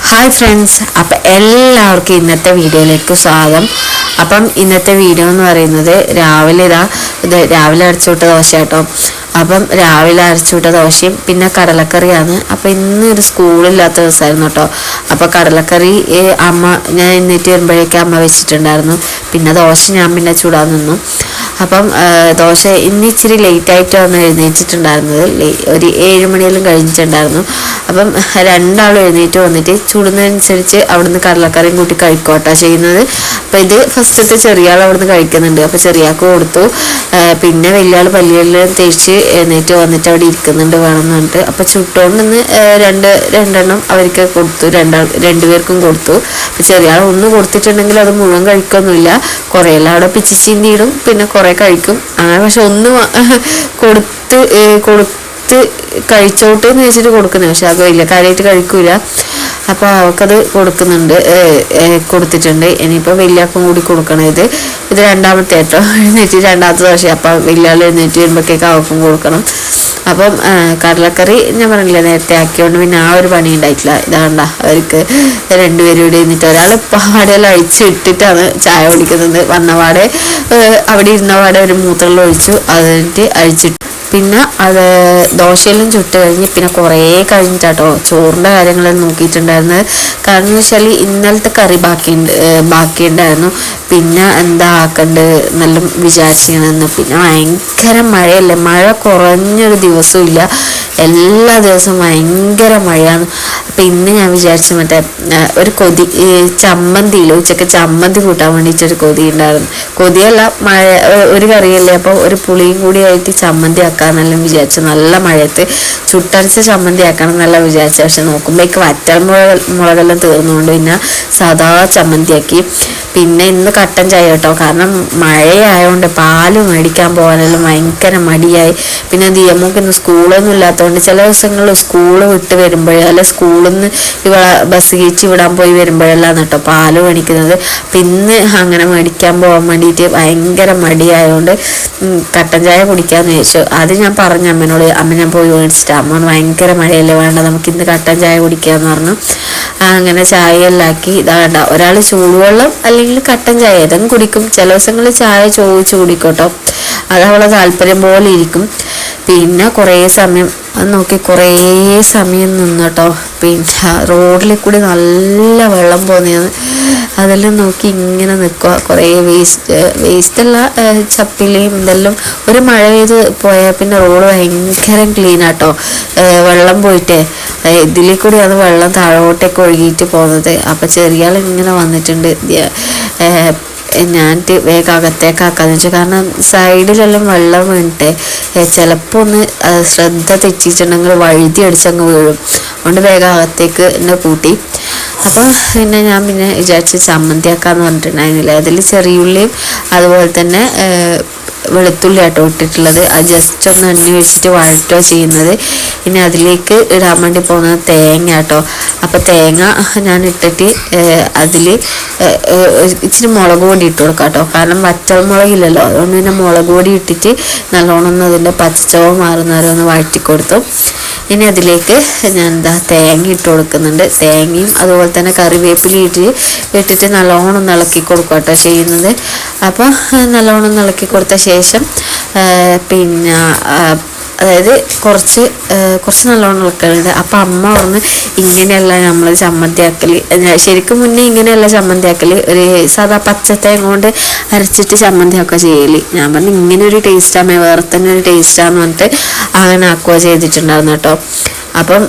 Hi friends, അപ്പം എല്ലാവർക്കും ഇന്നത്തെ വീഡിയോയിലേക്ക് സ്വാഗതം. അപ്പം ഇന്നത്തെ വീഡിയോ എന്ന് പറയുന്നത് രാവിലെ അരച്ചുവിട്ട ദോശ കേട്ടോ. അപ്പം രാവിലെ അരച്ചുവിട്ട ദോശയും പിന്നെ കടലക്കറിയാണ്. അപ്പം ഇന്ന് ഒരു സ്കൂളില്ലാത്ത ദിവസമായിരുന്നു കേട്ടോ. അപ്പോൾ കടലക്കറി ഞാൻ എഴുന്നേറ്റ് വരുമ്പോഴേക്കും അമ്മ വെച്ചിട്ടുണ്ടായിരുന്നു. പിന്നെ ദോശ ഞാൻ പിന്നെ ചൂടാൻ നിന്നു. അപ്പം ദോശ ഇന്ന് ഇച്ചിരി ലേറ്റായിട്ടാണ് എഴുന്നേറ്റിട്ടുണ്ടായിരുന്നത്. ഒരു 7 മണിയെല്ലാം കഴിഞ്ഞിട്ടുണ്ടായിരുന്നു. അപ്പം രണ്ടാളും എഴുന്നേറ്റ് വന്നിട്ട് ചൂടുന്നതനുസരിച്ച് അവിടുന്ന് കടലക്കറിയും കൂട്ടി കഴിക്കോട്ടോ ചെയ്യുന്നത്. അപ്പം ഇത് ഫസ്റ്റത്തെ ചെറിയ ആൾ അവിടുന്ന് കഴിക്കുന്നുണ്ട്. അപ്പോൾ ചെറിയ ആൾക്ക് കൊടുത്തു. പിന്നെ വലിയ ആൾ പല്ലിയെല്ലാം തേച്ച് എഴുന്നേറ്റ് വന്നിട്ട് അവിടെ ഇരിക്കുന്നുണ്ട് വേണമെന്ന് പറഞ്ഞിട്ട്. അപ്പോൾ ചുട്ടുകൊണ്ടിന്ന് രണ്ടെണ്ണം അവർക്ക് കൊടുത്തു, രണ്ടുപേർക്കും കൊടുത്തു. അപ്പം ചെറിയ ആൾ ഒന്ന് കൊടുത്തിട്ടുണ്ടെങ്കിൽ അത് മുഴുവൻ കഴിക്കൊന്നുമില്ല. കുറേയെല്ലാം അവിടെ പിച്ചിച്ചിന്തിയിടും, പിന്നെ കുറേ കഴിക്കും അങ്ങനെ. പക്ഷെ ഒന്ന് കൊടുത്ത് കഴിച്ചോട്ട് എന്ന് വെച്ചിട്ട് കൊടുക്കുന്നത്, പക്ഷെ അത് വലിയ കാര്യമായിട്ട് കഴിക്കൂല. അപ്പോൾ അവൾക്കത് കൊടുത്തിട്ടുണ്ട്. ഇനിയിപ്പോൾ വലിയാൾക്കും കൂടി കൊടുക്കണം. ഇത് രണ്ടാമത്തെ കേട്ടോ. എഴുന്നേറ്റ് രണ്ടാമത്തെ ദോശ. അപ്പോൾ വലിയ ആൾ എഴുന്നേറ്റ് വരുമ്പോഴേക്കും അവൾക്കും കൊടുക്കണം. അപ്പം കടലക്കറി ഞാൻ പറഞ്ഞില്ല നേരത്തെ ആക്കിയോണ്ട് പിന്നെ ആ ഒരു പണി ഉണ്ടായിട്ടില്ല. ഇതാണ്ട അവർക്ക് രണ്ടുപേരും ഇവിടെ ഇരുന്നിട്ട് ഒരാൾ പാടെല്ലാം അഴിച്ചിട്ടിട്ടാണ് ചായ കുടിക്കുന്നത്. വന്നപാടെ അവിടെ ഇരുന്നപാടെ ഒരു മൂത്രമെല്ലാം ഒഴിച്ചു, അതിട്ട് അഴിച്ചിട്ടു. പിന്നെ അത് ദോശയെല്ലാം ചുട്ട് കഴിഞ്ഞ് പിന്നെ കുറേ കഴിഞ്ഞിട്ടാട്ടോ ചോറിൻ്റെ കാര്യങ്ങളെല്ലാം നോക്കിയിട്ടുണ്ടായിരുന്നത്. കാരണം എന്ന് വെച്ചാൽ ഇന്നലത്തെ കറി ബാക്കിയുണ്ടായിരുന്നു. പിന്നെ എന്താ ആക്കണ്ട് നല്ല വിചാരിച്ചിരുന്നു. പിന്നെ ഭയങ്കര മഴയല്ലേ, മഴ കുറഞ്ഞൊരു ദിവസവും ഇല്ല, എല്ലാ ദിവസവും ഭയങ്കര മഴയാണ്. അപ്പം ഇന്ന് ഞാൻ വിചാരിച്ചു മറ്റേ ഒരു ചമ്മന്തിയില്ല, ഉച്ചക്ക് ചമ്മന്തി കൂട്ടാൻ വേണ്ടിയിട്ടൊരു കൊതി ഉണ്ടായിരുന്നു. കൊതിയല്ല, മഴ ഒരു കറിയല്ലേ, അപ്പോൾ ഒരു പുളിയും കൂടി ആയിട്ട് ചമ്മന്തി ആക്കാന്നെല്ലാം വിചാരിച്ചു. നല്ല മഴയത്ത് ചുട്ടരച്ച ചമ്മന്തി ആക്കണം എന്നെല്ലാം വിചാരിച്ചു. പക്ഷെ നോക്കുമ്പോഴേക്ക് മുളകെല്ലാം തീർന്നുകൊണ്ട് പിന്നെ സാധാ ചമ്മന്തിയാക്കി. പിന്നെ ഇന്ന് കട്ടൻ ചായ കേട്ടോ. കാരണം മഴയായതുകൊണ്ട് പാല് മേടിക്കാൻ പോകാനെല്ലാം ഭയങ്കര മടിയായി. പിന്നെ ദിയമോക്ക് ഇന്ന് സ്കൂളൊന്നും ഇല്ലാത്തതുകൊണ്ട് ചില ദിവസങ്ങളിൽ സ്കൂള് വിട്ട് വരുമ്പോഴേ അല്ല സ്കൂളിൽ നിന്ന് ബസ് കയറ്റി വിടാൻ പോയി വരുമ്പോഴെല്ലാം കേട്ടോ പാല് മേടിക്കുന്നത്. പിന്നെ അങ്ങനെ മേടിക്കാൻ പോകാൻ വേണ്ടിയിട്ട് ഭയങ്കര മടിയായതുകൊണ്ട് കട്ടൻ ചായ കുടിക്കാമെന്ന് ചോദിച്ചു. അത് ഞാൻ പറഞ്ഞു അമ്മേനോട്, അമ്മ ഞാൻ പോയി മേടിച്ചിട്ട് അമ്മ ഭയങ്കര മഴയല്ലേ, വേണ്ട നമുക്കിന്ന് കട്ടൻ ചായ കുടിക്കാമെന്ന് പറഞ്ഞു. അങ്ങനെ ചായയെല്ലാം ആക്കി. ഇതാണ്ട ഒരാൾ ചൂടുവെള്ളം അല്ലെങ്കിൽ കട്ടൻ ചായ ഏതെങ്കിലും കുടിക്കും. ചില ദിവസങ്ങളിൽ ചായ ചോദിച്ചു കുടിക്കട്ടോ, അത് അവളെ താല്പര്യം പോലെ ഇരിക്കും. പിന്നെ കുറേ സമയം അത് നോക്കി കുറേ സമയം നിന്നട്ടോ. പിന്നെ റോഡിൽ കൂടി നല്ല വെള്ളം പോകുന്നതാണ്, അതെല്ലാം നോക്കി ഇങ്ങനെ നിൽക്കുക. കുറേ വേസ്റ്റല്ല ചപ്പിലയും ഇതെല്ലാം. ഒരു മഴ പെയ്ത് പോയാൽ പിന്നെ റോഡ് ഭയങ്കര ക്ലീനാട്ടോ. വെള്ളം പോയിട്ടേ ഇതിൽ കൂടിയാണ് വെള്ളം താഴോട്ടേക്ക് ഒഴുകിയിട്ട് പോകുന്നത്. അപ്പം ചെറിയ ആൾ ഇങ്ങനെ വന്നിട്ടുണ്ട്. ഞാൻ വേഗം അകത്തേക്കാക്കാന്ന് വെച്ചാൽ കാരണം സൈഡിലെല്ലാം വെള്ളം വീണിട്ടെ ചിലപ്പോൾ ഒന്ന് ശ്രദ്ധ തെറ്റിയിട്ടുണ്ടെങ്കിൽ വഴുതി അടിച്ചങ്ങ് വീഴും. അതുകൊണ്ട് വേഗം അകത്തേക്ക് എന്നെ കൂട്ടി. അപ്പോൾ പിന്നെ ഞാൻ വിചാരിച്ച് ചമ്മന്തിയാക്കാന്ന് പറഞ്ഞിട്ടുണ്ടായിരുന്നില്ല. അതിൽ ചെറിയുള്ളിയും അതുപോലെ തന്നെ വെളുത്തുള്ളി ആട്ടോ ഇട്ടിട്ടുള്ളത്. അത് ജസ്റ്റ് ഒന്ന് എണ്ണ വെച്ചിട്ട് വഴറ്റുക ചെയ്യുന്നത്. ഇനി അതിലേക്ക് ഇടാൻ വേണ്ടി പോകുന്നത് തേങ്ങ കേട്ടോ. അപ്പോൾ തേങ്ങ ഞാൻ ഇട്ടിട്ട് അതിൽ ഇച്ചിരി മുളക് പൊടി ഇട്ട് കൊടുക്കാം കേട്ടോ. കാരണം വറ്റൽമുളകില്ലല്ലോ, അതുകൊണ്ട് പിന്നെ മുളക് പൊടി ഇട്ടിട്ട് നല്ലോണം ഒന്ന് അതിൻ്റെ പച്ചച്ചവ മാറുന്നവരെ ഒന്ന് വഴറ്റിക്കൊടുത്തു. ഇനി അതിലേക്ക് ഞാൻ തേങ്ങ ഇട്ട് കൊടുക്കുന്നുണ്ട്. തേങ്ങയും അതുപോലെ തന്നെ കറിവേപ്പില ഇട്ടിട്ട് നല്ലോണം ഇളക്കി കൊടുക്കുക കേട്ടോ ചെയ്യുന്നത്. അപ്പോൾ നല്ലോണം ഇളക്കി കൊടുത്ത ശേഷം പിന്നെ അതായത് കുറച്ച് നല്ലോണം ഇളക്കലുണ്ട്. അപ്പം അമ്മ പറഞ്ഞ് ഇങ്ങനെയല്ല നമ്മൾ ചമ്മന്തി ആക്കൽ, ശരിക്കും മുന്നേ ഇങ്ങനെയല്ല ചമ്മന്തി ആക്കൽ, ഒരു സാധാ പച്ചത്തേങ്ങ കൊണ്ട് അരച്ചിട്ട് ചമ്മന്തി ആക്കുക ചെയ്യൽ. ഞാൻ പറഞ്ഞു ഇങ്ങനെ ഒരു ടേസ്റ്റാണ്, വേറെ തന്നെ ഒരു ടേസ്റ്റാന്ന് പറഞ്ഞിട്ട് അങ്ങനെ ആക്കുക ചെയ്തിട്ടുണ്ടായിരുന്നു കേട്ടോ. അപ്പം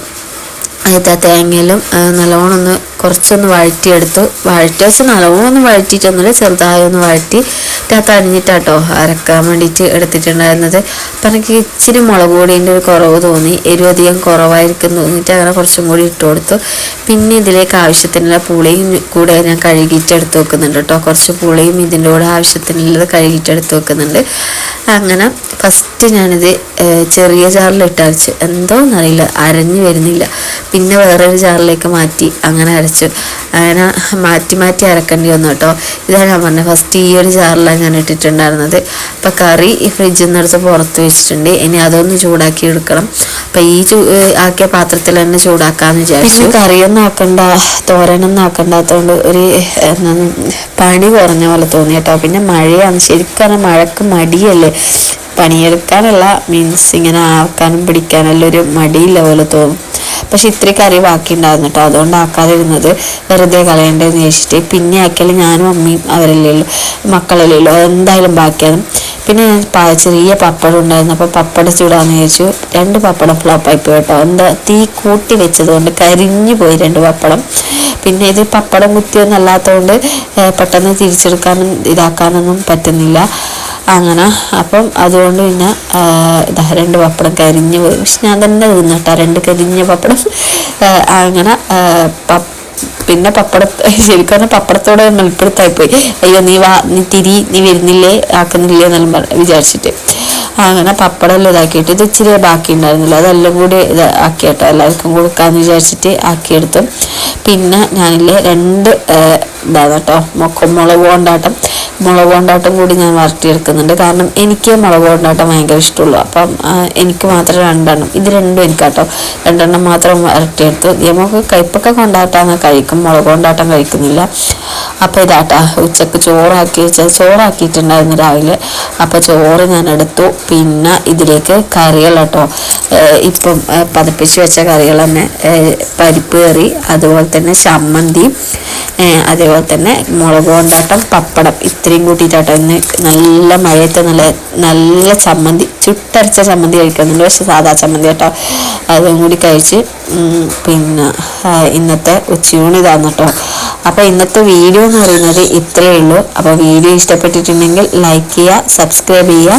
തേങ്ങയിലും നല്ലോണം കുറച്ചൊന്ന് വഴറ്റിയെടുത്തു. വഴറ്റിയ വെച്ചാൽ നല്ലോണം ഒന്ന് വഴറ്റിയിട്ടൊന്നുമില്ല, ചെറുതായി ഒന്ന് വഴറ്റി തണിഞ്ഞിട്ടാട്ടോ അരക്കാൻ വേണ്ടിയിട്ട് എടുത്തിട്ടുണ്ടായിരുന്നത്. അപ്പം എനിക്ക് ഇച്ചിരി മുളക് പൊടീൻ്റെ ഒരു കുറവ് തോന്നി, എരിവ് അധികം കുറവായിരിക്കും തോന്നിയിട്ട് അങ്ങനെ കുറച്ചും കൂടി ഇട്ട് കൊടുത്തു. പിന്നെ ഇതിലേക്ക് ആവശ്യത്തിനുള്ള പുളിയും കൂടെ ഞാൻ കഴുകിയിട്ടെടുത്ത് വെക്കുന്നുണ്ട് കേട്ടോ. കുറച്ച് പുളിയും ഇതിൻ്റെ കൂടെ ആവശ്യത്തിനുള്ളത് കഴുകിയിട്ടെടുത്ത് വെക്കുന്നുണ്ട്. അങ്ങനെ ഫസ്റ്റ് ഞാനിത് ചെറിയ ജാറിലിട്ട് അരച്ച്, എന്തോന്നറിയില്ല അരഞ്ഞു വരുന്നില്ല. പിന്നെ വേറൊരു ജാറിലേക്ക് മാറ്റി അങ്ങനെ അരച്ചു. അങ്ങനെ മാറ്റി അരക്കേണ്ടി വന്നു കേട്ടോ. ഇതാണ് ഞാൻ പറഞ്ഞത്, ഫസ്റ്റ് ഈ ഒരു ജാറിലാണ് ഞാൻ ഇട്ടിട്ടുണ്ടായിരുന്നത്. അപ്പം കറി ഫ്രിഡ്ജിൽ നിന്ന് എടുത്ത് പുറത്ത് വെച്ചിട്ടുണ്ട്. ഇനി അതൊന്ന് ചൂടാക്കി എടുക്കണം. അപ്പം ഈ ആക്കിയ പാത്രത്തിൽ തന്നെ ചൂടാക്കാമെന്ന് വിചാരിച്ചു. കറിയൊന്നും ആക്കണ്ട, തോരനൊന്നും ആക്കണ്ടാത്തതുകൊണ്ട് ഒരു പണി കുറഞ്ഞ പോലെ തോന്നി കേട്ടോ. പിന്നെ മഴയാണ്, ശരിക്കും മഴക്ക് മടിയല്ലേ, പണിയെടുക്കാനുള്ള മീൻസ് ഇങ്ങനെ ആക്കാനും പിടിക്കാനെല്ലാം ഒരു മടിയില്ല പോലെ തോന്നും. പക്ഷെ ഇത്രയും കറി ബാക്കി ഉണ്ടായിരുന്നു കേട്ടോ, അതുകൊണ്ട് ആക്കാതിരുന്നത് വെറുതെ കളയേണ്ടതെന്ന് ചോദിച്ചിട്ട്. പിന്നെ ആക്കിയാൽ ഞാനും അമ്മയും അവരല്ലല്ലോ, മക്കളല്ലല്ലോ, എന്തായാലും ബാക്കിയാണ്. പിന്നെ ചെറിയ പപ്പടം ഉണ്ടായിരുന്നു, അപ്പോൾ പപ്പടം ചൂടാന്ന് വിചാരിച്ചു. 2 പപ്പടം ഫ്ലോപ്പായി പോയി കേട്ടോ. എന്താ തീ കൂട്ടി വെച്ചത് കൊണ്ട് കരിഞ്ഞു പോയി 2 പപ്പടം. പിന്നെ ഇത് പപ്പടം കുത്തിയൊന്നും അല്ലാത്തതുകൊണ്ട് പെട്ടെന്ന് തിരിച്ചെടുക്കാനും ഇതാക്കാനൊന്നും പറ്റുന്നില്ല അങ്ങനെ. അപ്പം അതുകൊണ്ട് പിന്നെ 2 പപ്പടം കരിഞ്ഞു പോയി. പക്ഷെ ഞാൻ തന്നെ തിന്നിട്ടാ 2 കരിഞ്ഞ പപ്പടം അങ്ങനെ. പിന്നെ ശരിക്കും പറഞ്ഞാൽ പപ്പടത്തോടെ മൽപ്പിടുത്തായിപ്പോയി. അയ്യോ നീ വരുന്നില്ലേ, ആക്കുന്നില്ലേ എന്നെല്ലാം വിചാരിച്ചിട്ട് അങ്ങനെ പപ്പടമെല്ലാം ഇതാക്കിയിട്ട് ഇത് ഇച്ചിരി ബാക്കി ഉണ്ടായിരുന്നില്ല, അതെല്ലാം കൂടി ഇത് ആക്കിയിട്ടോ എല്ലാവർക്കും കൊടുക്കാമെന്ന് വിചാരിച്ചിട്ട് ആക്കിയെടുത്തു. പിന്നെ ഞാനില്ലേ 2 ഇതാണ് കേട്ടോ മുളക് കൊണ്ടാട്ടം കൂടി ഞാൻ വരട്ടിയെടുക്കുന്നുണ്ട്. കാരണം എനിക്ക് മുളക് കൊണ്ടാട്ടം ഭയങ്കര ഇഷ്ടമുള്ളൂ. അപ്പം എനിക്ക് മാത്രം 2 എണ്ണം, ഇത് 2 എനിക്കാട്ടോ, 2 എണ്ണം മാത്രം വരട്ടിയെടുത്തു. നമുക്ക് കയ്പ്പൊക്കെ കൊണ്ടാട്ടാന്ന് കഴിക്കും, മുളക് കൊണ്ടാട്ടം കഴിക്കുന്നില്ല. അപ്പം ഇതാട്ടാ ഉച്ചക്ക് ചോറാക്കിയിട്ടുണ്ടായിരുന്നു രാവിലെ. അപ്പം ചോറ് ഞാൻ എടുത്തു. പിന്നെ ഇതിലേക്ക് കറികൾ കേട്ടോ, ഇപ്പം പതപ്പിച്ച് വെച്ച കറികൾ തന്നെ, പരിപ്പ് കറി, അതുപോലെ തന്നെ ചമ്മന്തി, അതേപോലെ തന്നെ മുളക് കൊണ്ടാട്ടം, പപ്പടം, ഇത്രയും കൂട്ടിയിട്ടാട്ടോ ഇന്ന് നല്ല മഴയത്ത് നല്ല ചമ്മന്തി, ചുട്ടരച്ച ചമ്മന്തി കഴിക്കുന്നുണ്ട്. പക്ഷെ സാധാ ചമ്മന്തി കേട്ടോ, അതും കൂടി കഴിച്ച് പിന്നെ ഇന്നത്തെ ഉച്ചയൂണ് ഇതാന്ന് കേട്ടോ. അപ്പോൾ ഇന്നത്തെ വീഡിയോ എന്ന് പറയുന്നത് ഇത്രയേ ഉള്ളൂ. അപ്പോൾ വീഡിയോ ഇഷ്ടപ്പെട്ടിട്ടുണ്ടെങ്കിൽ ലൈക്ക് ചെയ്യുക, സബ്സ്ക്രൈബ് ചെയ്യുക.